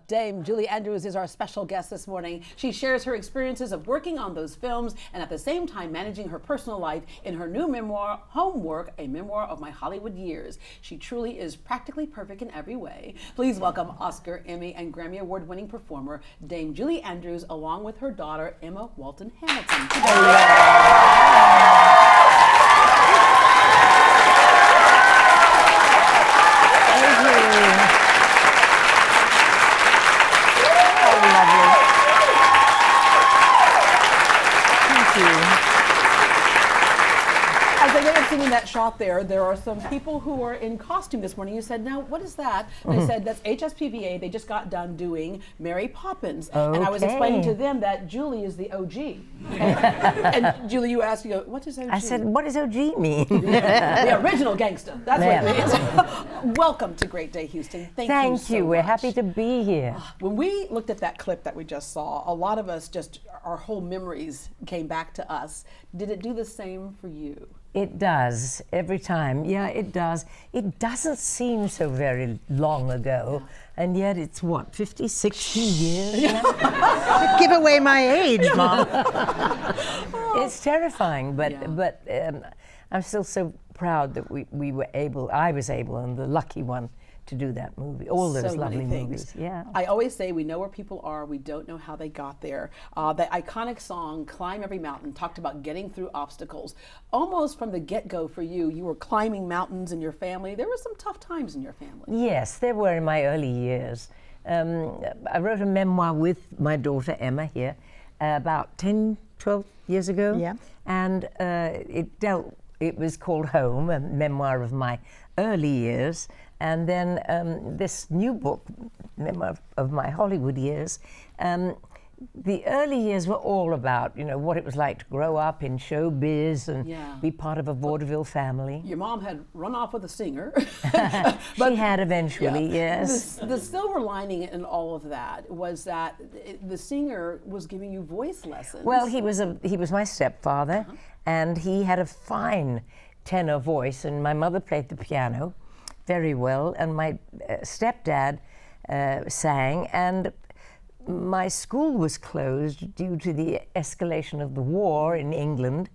Dame Julie Andrews is our special guest this morning. She shares her experiences of working on those films and at the same time managing her personal life in her new memoir, Homework, a memoir of my Hollywood years. She truly is practically perfect in every way. Please welcome Oscar, Emmy, and Grammy Award-winning performer, Dame Julie Andrews, along with her daughter, Emma Walton Hamilton. As I may have seen in that shot there are some people who are in costume this morning. You said, now, what is that? And I said, that's HSPVA. They just got done doing Mary Poppins. Okay. And I was explaining to them that Julie is the OG. And Julie, you asked, what does OG? I said, what does OG mean? The original gangster. That's what it means. Welcome to Great Day, Houston. Thank you so much. We're happy to be here. When we looked at that clip that we just saw, a lot of us our whole memories came back to us. Did it do the same for you? It does, every time. Yeah, it does. It doesn't seem so very long ago, and yet it's what, 50, 60 years now? Give away my age, Mom. It's terrifying, but I'm still so proud that I was able, and the lucky one, to do that movie, all those lovely movies. Yeah. I always say we know where people are, we don't know how they got there. The iconic song, Climb Every Mountain, talked about getting through obstacles. Almost from the get-go for you, you were climbing mountains in your family. There were some tough times in your family. Yes, there were in my early years. I wrote a memoir with my daughter Emma here about 10, 12 years ago. Yeah. And it was called Home, a memoir of my early years. And then this new book, Memoir of my Hollywood years, the early years were all about, what it was like to grow up in showbiz and be part of a vaudeville family. Your mom had run off with a singer. She had eventually, yes. The silver lining in all of that was that the singer was giving you voice lessons. Well, he was my stepfather, and he had a fine tenor voice, and my mother played the piano very well, and my stepdad sang, and my school was closed due to the escalation of the war in England,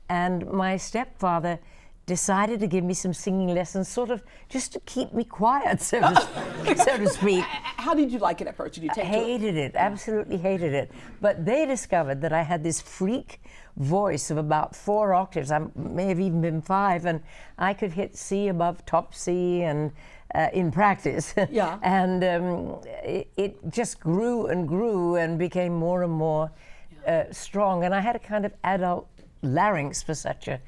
and my stepfather decided to give me some singing lessons, sort of just to keep me quiet, so to speak. How did you like it at first? Did you take I hated it, absolutely hated it. But they discovered that I had this freak voice of about 4 octaves. I may have even been 5, and I could hit C above top C, and in practice. Yeah. And it just grew and grew and became more and more strong. And I had a kind of adult larynx for such a.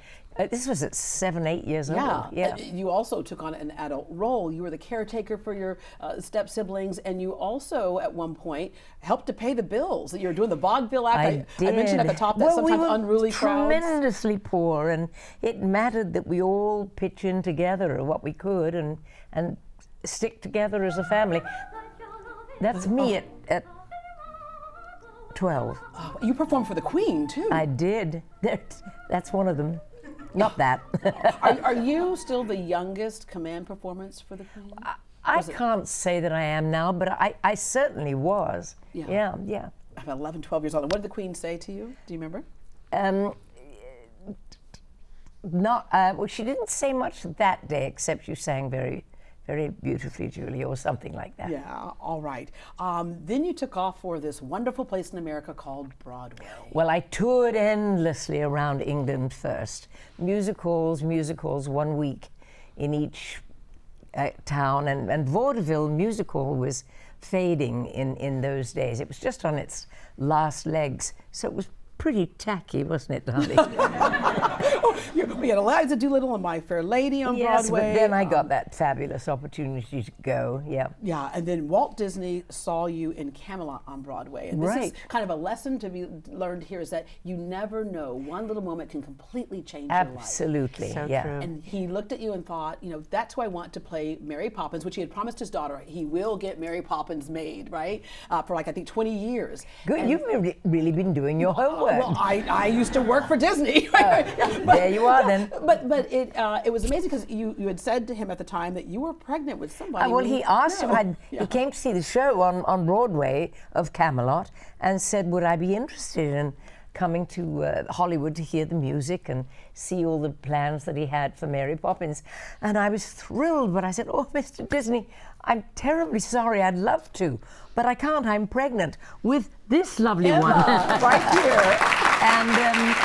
This was at 7, 8 years old. Yeah. You also took on an adult role. You were the caretaker for your step siblings, and you also, at one point, helped to pay the bills. You were doing the vaudeville act. I mentioned at the top that sometimes we were unruly crowds. Tremendously poor, and it mattered that we all pitch in together what we could and stick together as a family. That's me at 12. Oh, you performed for the Queen, too. I did. That's one of them. Not that. Are you still the youngest command performance for the Queen? I can't say that I am now, but I certainly was. Yeah. I'm 11, 12 years old. What did the Queen say to you? Do you remember? Well, she didn't say much that day, except you sang very, very beautifully, Julie, or something like that. Yeah, all right. Then you took off for this wonderful place in America called Broadway. Well, I toured endlessly around England first. Musicals, 1 week in each town. And vaudeville musical was fading in those days. It was just on its last legs. So it was pretty tacky, wasn't it, darling? We had Eliza Doolittle and My Fair Lady on yes, Broadway. But then I got that fabulous opportunity to go, Yeah, and then Walt Disney saw you in Camelot on Broadway. And this is kind of a lesson to be learned here, is that you never know. One little moment can completely change your life. Absolutely, so yeah. true. And he looked at you and thought, that's who I want to play Mary Poppins, which he had promised his daughter. He will get Mary Poppins made, right? For I think 20 years. Good, and you've really been doing your homework. Well, I used to work for Disney. There you are then. But it was amazing because you had said to him at the time that you were pregnant with somebody. Well, he asked if he came to see the show on Broadway of Camelot and said, would I be interested in coming to Hollywood to hear the music and see all the plans that he had for Mary Poppins. And I was thrilled, but I said, oh, Mr. Disney, I'm terribly sorry, I'd love to, but I can't, I'm pregnant with this lovely one. Right here. And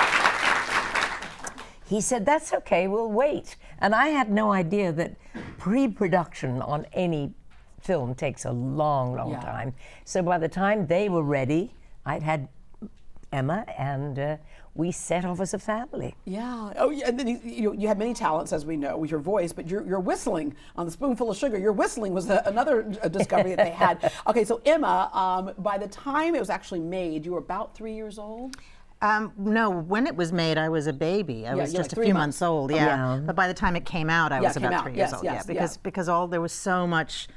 he said, that's okay, we'll wait. And I had no idea that pre-production on any film takes a long, long time. So by the time they were ready, I'd had Emma, and we set off as a family. Yeah. Oh, yeah. And then you had many talents, as we know, with your voice, but your whistling on The Spoonful of Sugar, your whistling was another discovery that they had. Okay, so Emma, by the time it was actually made, you were about 3 years old? No, when it was made, I was a baby. I was just a few months old. Yeah. But by the time it came out, I was about 3 years old. Because there was so much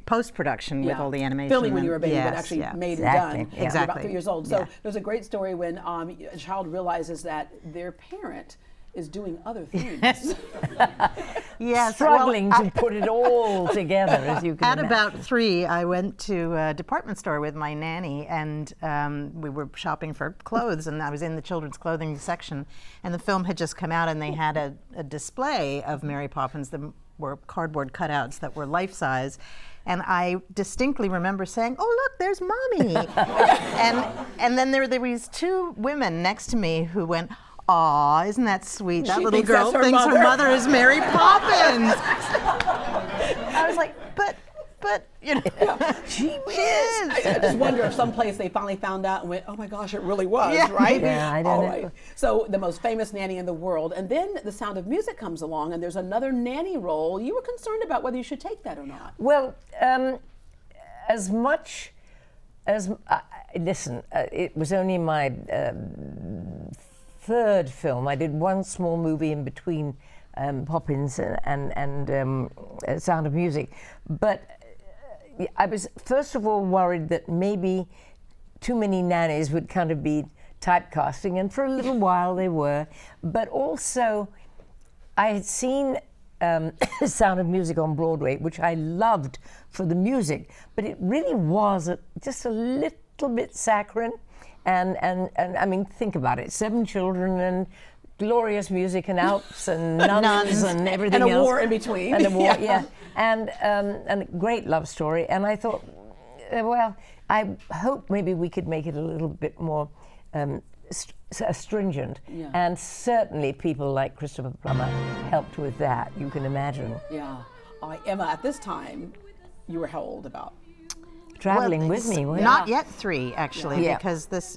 post-production with all the animation. Filming when you were a baby, but actually made and done. Exactly. You're about 3 years old. So there's a great story when a child realizes that their parent is doing other things. Struggling to put it all together, as you can imagine. At about 3, I went to a department store with my nanny, and we were shopping for clothes, and I was in the children's clothing section, and the film had just come out, and they had a display of Mary Poppins that were cardboard cutouts that were life-size. And I distinctly remember saying, oh, look, there's Mommy. and then there were these 2 women next to me who went, aw, isn't that sweet? That little girl thinks her mother is Mary Poppins. I was like, but, you know, she is. I just wonder if someplace they finally found out and went, oh my gosh, it really was, right? Yeah, I don't know. So the most famous nanny in the world, and then The Sound of Music comes along, and there's another nanny role. You were concerned about whether you should take that or not. Well, as much as, listen, it was only my 3rd film. I did 1 small movie in between Poppins and Sound of Music. But I was, first of all, worried that maybe too many nannies would kind of be typecasting, and for a little while they were. But also, I had seen Sound of Music on Broadway, which I loved for the music, but it really was just a little bit saccharine. And I mean, think about it, 7 children and glorious music and Alps and nuns and everything else. And a war in between. And a war, and a great love story. And I thought, well, I hope maybe we could make it a little bit more stringent. And certainly people like Christopher Plummer helped with that, you can imagine. Yeah. Emma, at this time, you were how old about? Traveling with me. Not yet 3, actually, because this,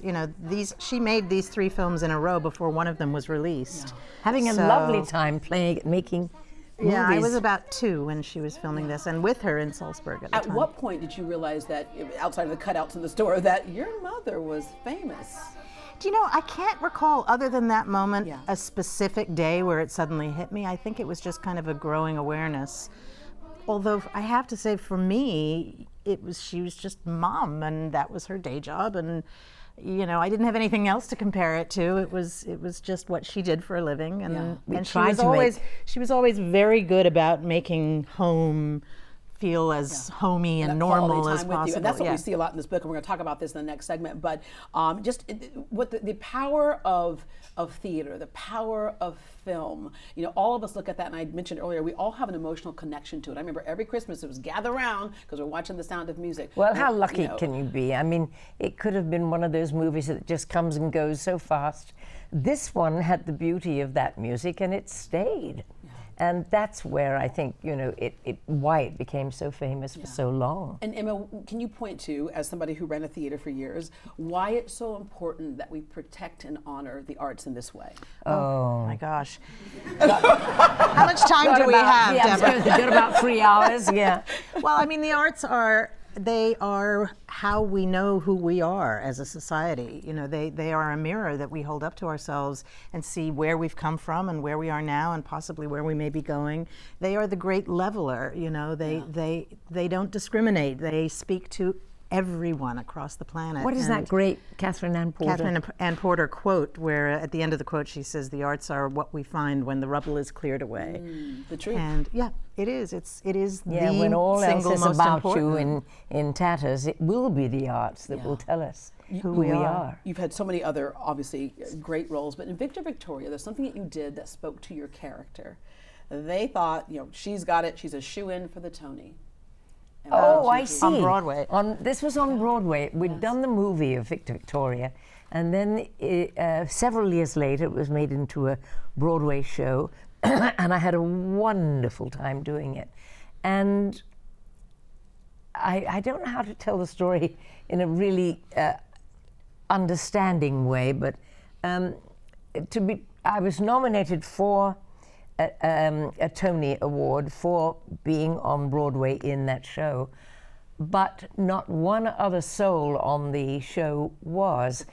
she made these 3 films in a row before one of them was released. Having a lovely time making movies. Yeah, I was about 2 when she was filming this, and with her in Salzburg at the time. At what point did you realize that, outside of the cutouts in the store, that your mother was famous? Do you know, I can't recall, other than that moment, a specific day where it suddenly hit me. I think it was just kind of a growing awareness. Although I have to say, for me, she was just Mom, and that was her day job, and I didn't have anything else to compare it to. It was just what she did for a living, and she was always very good about making home feel as homey and normal as possible. And that's what we see a lot in this book, and we're going to talk about this in the next segment. But what the power of theater, the power of film. All of us look at that, and I mentioned earlier, we all have an emotional connection to it. I remember every Christmas it was gather around because we're watching The Sound of Music. Well, how lucky can you be? I mean, it could have been one of those movies that just comes and goes so fast. This one had the beauty of that music, and it stayed. And that's where I think, why it became so famous for so long. And Emma, can you point to, as somebody who ran a theater for years, why it's so important that we protect and honor the arts in this way? Oh my gosh. How much time do we have, Deborah? Got about 3 hours, yeah. Well, I mean, the arts are how we know who we are as a society. They are a mirror that we hold up to ourselves and see where we've come from and where we are now and possibly where we may be going. They are the great leveler. They don't discriminate. They speak to everyone across the planet. What is that great Catherine Ann Porter? Catherine Ann Porter quote, where at the end of the quote she says, "The arts are what we find when the rubble is cleared away." The truth. And yeah, it is. It is Yeah, the when all else single is most about important. you in tatters, it will be the arts that will tell us who we are. You've had so many other, obviously, great roles, but in Victor Victoria, there's something that you did that spoke to your character. They thought, she's got it, she's a shoo-in for the Tony. And Oh, I see. On Broadway. This was on Broadway. We'd done the movie of Victor Victoria, and then several years later, it was made into a Broadway show, and I had a wonderful time doing it. And I don't know how to tell the story in a really understanding way, but I was nominated for a Tony Award for being on Broadway in that show, but not one other soul on the show was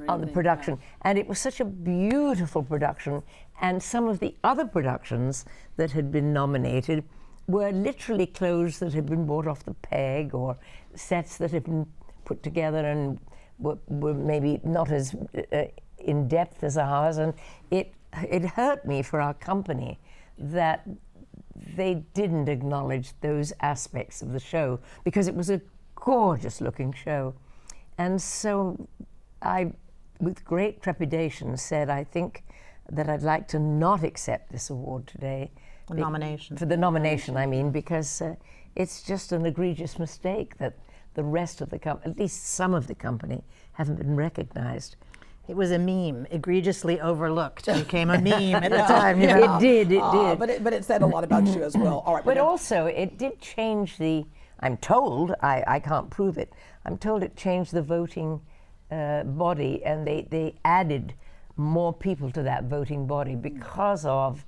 on the production. And it was such a beautiful production, and some of the other productions that had been nominated were literally clothes that had been bought off the peg, or sets that had been put together and were maybe not as in depth as ours, and it hurt me for our company that they didn't acknowledge those aspects of the show, because it was a gorgeous looking show. And so I, with great trepidation, said, I think that I'd like to not accept this award today. The nomination. For the nomination, I mean, because it's just an egregious mistake that the rest of the company, at least some of the company, haven't been recognized. It was a meme, egregiously overlooked. It became a meme at the time. It did. But it said a lot about you as well. All right. But also, it did change I'm told, I can't prove it, I'm told it changed the voting body, and they added more people to that voting body because of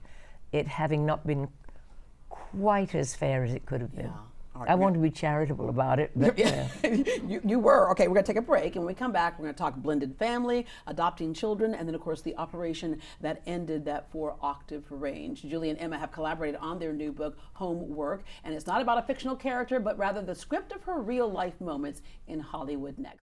it having not been quite as fair as it could have been. Yeah. Right, I want to be charitable about it, but you were. Okay, we're going to take a break, and when we come back, we're going to talk blended family, adopting children, and then, of course, the operation that ended that 4-octave range. Julie and Emma have collaborated on their new book, Homework, and it's not about a fictional character, but rather the script of her real-life moments in Hollywood next.